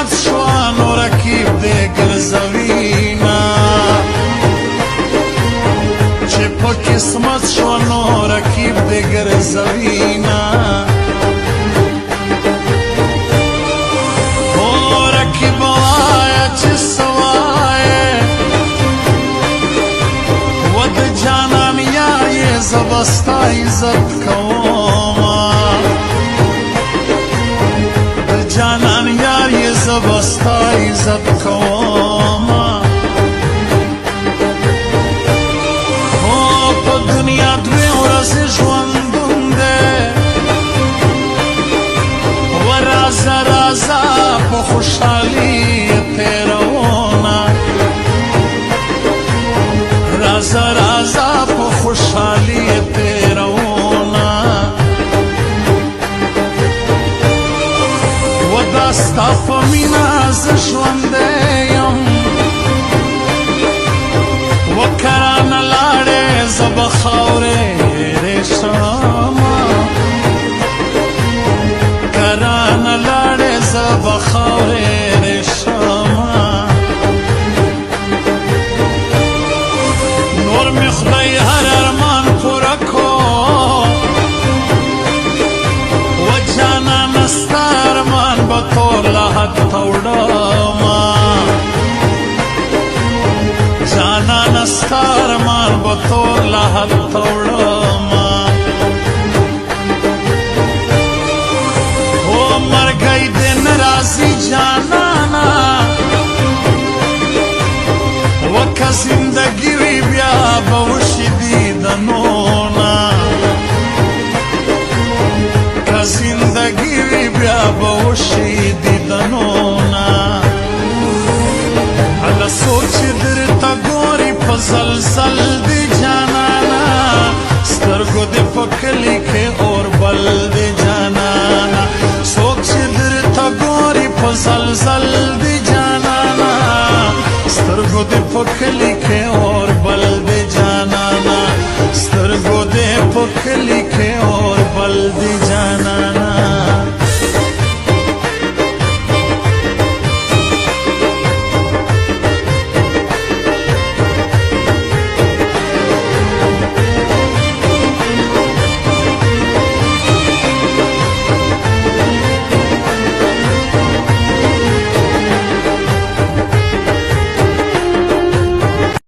قسمت شوا نو رکیب دې ګرځوینا چې په قسمت شوا نو رکیب دې ګرځوینا زبستا عزت کوما د جانان یار یې زبستا عزت کوما او په دنیا دوی ورځې ژوندون دی و رازه رازه په خوشحالي تېرومه رازه رازه په خوشحالي تېرومه و دا ستا په مینه زه ژوندی یم و کرانه لاړې زه به خاورې شمه کرانه لاړې زه به خاورې شمه نور مې خدای هر ارمان پوره کو و جانانه ستا ارمان به تور له حد ته وړمه جانانه ستا ارمان به تور له حد ته وړمه او مرګی دې نه راځي جانانه و که زندګي وي بیا به وشي دیدنونه که زندګي وي بیا به وشي دیدنونه هله څوک چې درته ګوري په زلزل دی جانانه سترګو دې په کلي کې اور بل دی جانانه څوک چې درته ګوري په زلزل دی جانانه سترګو دې په کلي کې اور